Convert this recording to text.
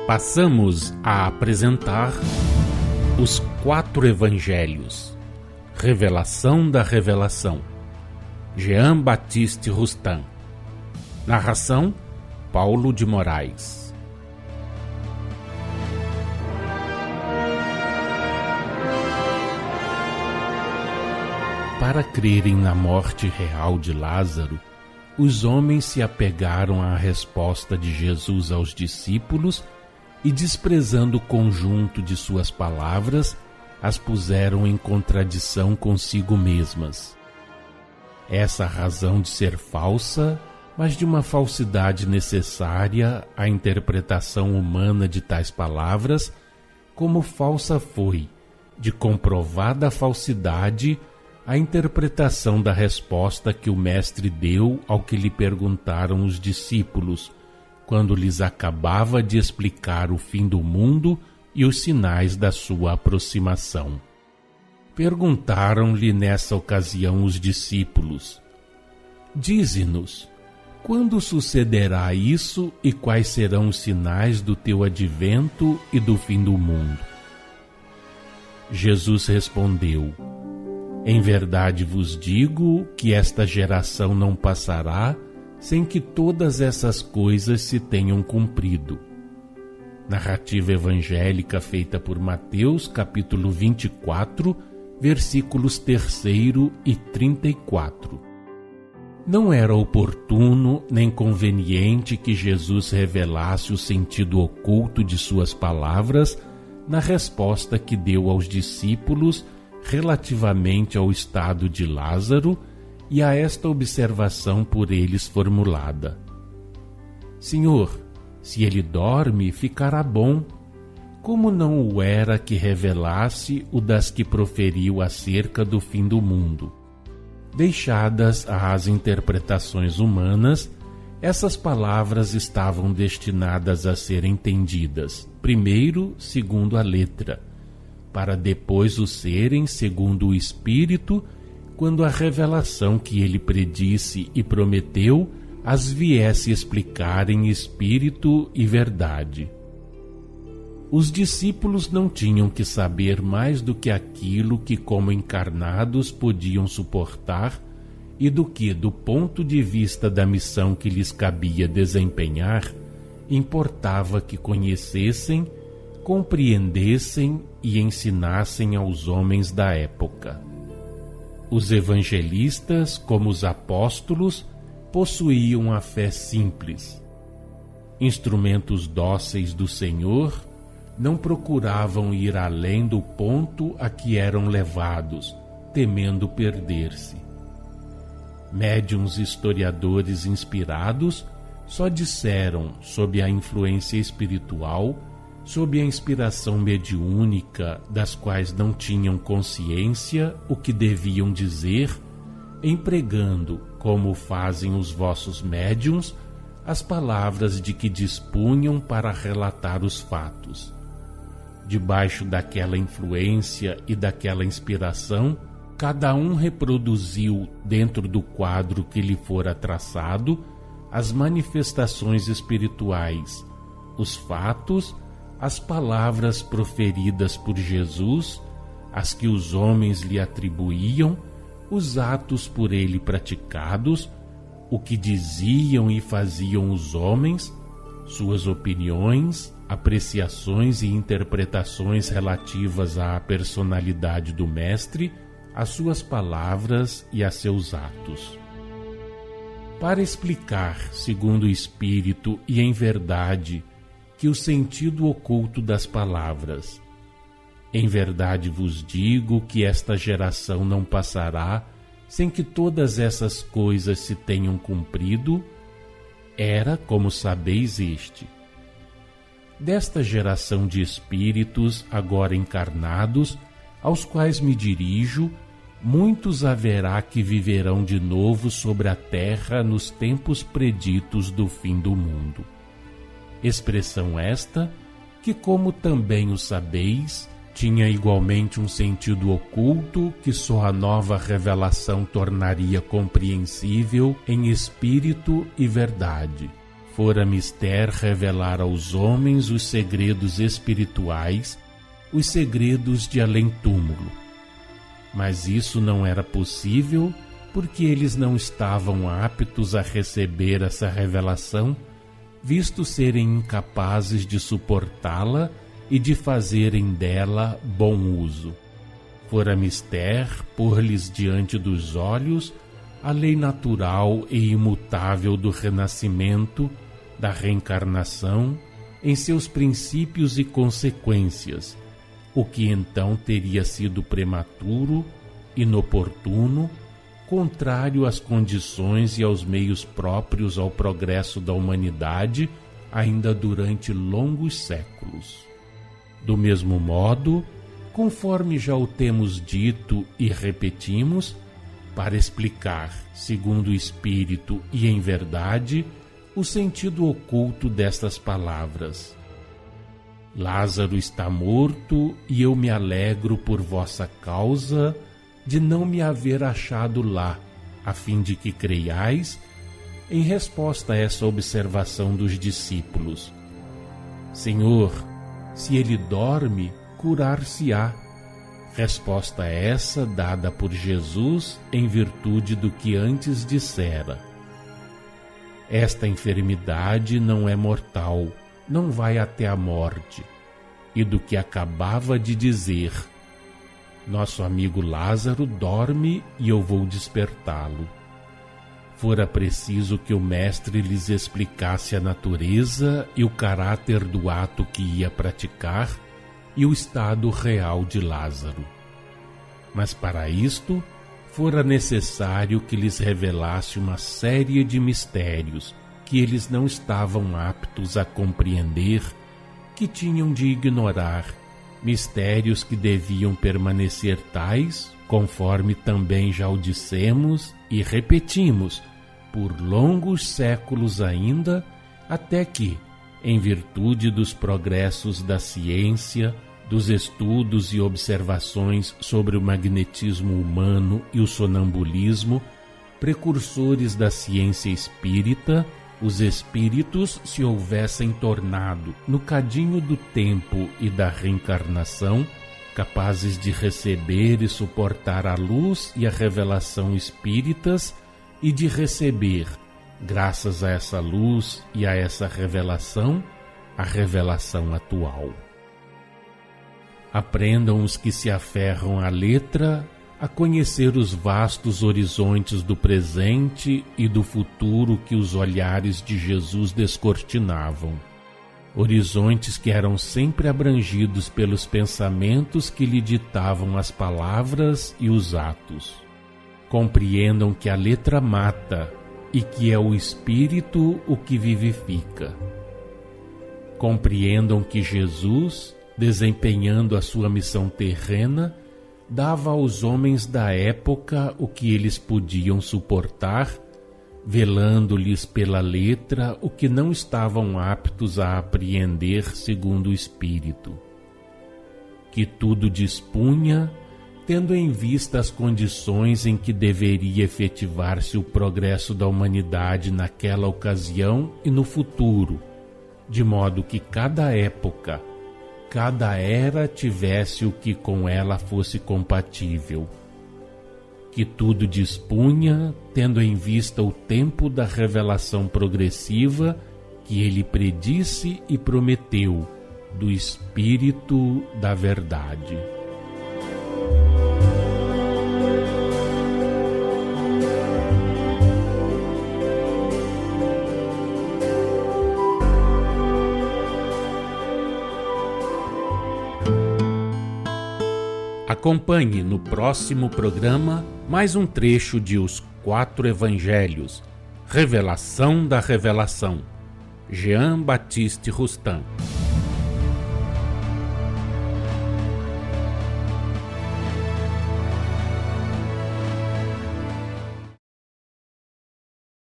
Passamos a apresentar os 4 Evangelhos, Revelação da Revelação, Jean Baptiste Rustin. Narração, Paulo de Moraes. Para crerem na morte real de Lázaro, os homens se apegaram à resposta de Jesus aos discípulos e, desprezando o conjunto de suas palavras, as puseram em contradição consigo mesmas. Essa razão de ser falsa, mas de uma falsidade necessária à interpretação humana de tais palavras, como falsa foi, de comprovada falsidade, a interpretação da resposta que o Mestre deu ao que lhe perguntaram os discípulos, quando lhes acabava de explicar o fim do mundo e os sinais da sua aproximação. Perguntaram-lhe nessa ocasião os discípulos: Dize-nos, quando sucederá isso e quais serão os sinais do teu advento e do fim do mundo? Jesus respondeu: Em verdade vos digo que esta geração não passará sem que todas essas coisas se tenham cumprido. Narrativa evangélica feita por Mateus, capítulo 24, versículos 3º e 34. Não era oportuno nem conveniente que Jesus revelasse o sentido oculto de suas palavras na resposta que deu aos discípulos relativamente ao estado de Lázaro e a esta observação por eles formulada: Senhor, se ele dorme, ficará bom. Como não o era que revelasse o das que proferiu acerca do fim do mundo? Deixadas às interpretações humanas, essas palavras estavam destinadas a ser entendidas, primeiro segundo a letra, para depois o serem segundo o Espírito, quando a revelação que ele predisse e prometeu as viesse explicar em espírito e verdade. Os discípulos não tinham que saber mais do que aquilo que, como encarnados, podiam suportar e do que, do ponto de vista da missão que lhes cabia desempenhar, importava que conhecessem, compreendessem e ensinassem aos homens da época. Os evangelistas, como os apóstolos, possuíam a fé simples. Instrumentos dóceis do Senhor, não procuravam ir além do ponto a que eram levados, temendo perder-se. Médiuns historiadores inspirados só disseram, sob a influência espiritual, sob a inspiração mediúnica, das quais não tinham consciência o que deviam dizer, empregando, como fazem os vossos médiuns, as palavras de que dispunham para relatar os fatos. Debaixo daquela influência e daquela inspiração, cada um reproduziu, dentro do quadro que lhe fora traçado, as manifestações espirituais, os fatos, as palavras proferidas por Jesus, as que os homens lhe atribuíam, os atos por ele praticados, o que diziam e faziam os homens, suas opiniões, apreciações e interpretações relativas à personalidade do Mestre, às suas palavras e a seus atos. Para explicar, segundo o Espírito e em verdade, que o sentido oculto das palavras: Em verdade vos digo que esta geração não passará sem que todas essas coisas se tenham cumprido, era, como sabeis, este. Desta geração de espíritos agora encarnados, aos quais me dirijo, muitos haverá que viverão de novo sobre a terra nos tempos preditos do fim do mundo. Expressão esta que, como também o sabeis, tinha igualmente um sentido oculto que só a nova revelação tornaria compreensível em espírito e verdade. Fora mister revelar aos homens os segredos espirituais, os segredos de além-túmulo. Mas isso não era possível porque eles não estavam aptos a receber essa revelação, visto serem incapazes de suportá-la e de fazerem dela bom uso. Fora mister pôr-lhes diante dos olhos a lei natural e imutável do renascimento, da reencarnação, em seus princípios e consequências, o que então teria sido prematuro, inoportuno, contrário às condições e aos meios próprios ao progresso da humanidade ainda durante longos séculos. Do mesmo modo, conforme já o temos dito e repetimos, para explicar, segundo o Espírito e em verdade, o sentido oculto destas palavras. Lázaro está morto e eu me alegro por vossa causa de não me haver achado lá, a fim de que creiais, em resposta a essa observação dos discípulos. Senhor, se ele dorme, curar-se-á. Resposta essa dada por Jesus em virtude do que antes dissera. Esta enfermidade não é mortal, não vai até a morte, e do que acabava de dizer. Nosso amigo Lázaro dorme e eu vou despertá-lo. Fora preciso que o mestre lhes explicasse a natureza e o caráter do ato que ia praticar e o estado real de Lázaro. Mas para isto, fora necessário que lhes revelasse uma série de mistérios que eles não estavam aptos a compreender, que tinham de ignorar, mistérios que deviam permanecer tais, conforme também já o dissemos e repetimos, por longos séculos ainda, até que, em virtude dos progressos da ciência, dos estudos e observações sobre o magnetismo humano e o sonambulismo, precursores da ciência espírita, os espíritos se houvessem tornado, no cadinho do tempo e da reencarnação, capazes de receber e suportar a luz e a revelação espíritas e de receber, graças a essa luz e a essa revelação, a revelação atual. Aprendam os que se aferram à letra a conhecer os vastos horizontes do presente e do futuro que os olhares de Jesus descortinavam. Horizontes que eram sempre abrangidos pelos pensamentos que lhe ditavam as palavras e os atos. Compreendam que a letra mata e que é o espírito o que vivifica. Compreendam que Jesus, desempenhando a sua missão terrena, dava aos homens da época o que eles podiam suportar, velando-lhes pela letra o que não estavam aptos a apreender segundo o Espírito. Que tudo dispunha, tendo em vista as condições em que deveria efetivar-se o progresso da humanidade naquela ocasião e no futuro, de modo que cada época, cada era tivesse o que com ela fosse compatível. Que tudo dispunha, tendo em vista o tempo da revelação progressiva que ele predisse e prometeu, do Espírito da Verdade. Acompanhe no próximo programa mais um trecho de Os Quatro Evangelhos, Revelação da Revelação, Jean Baptiste Rustin.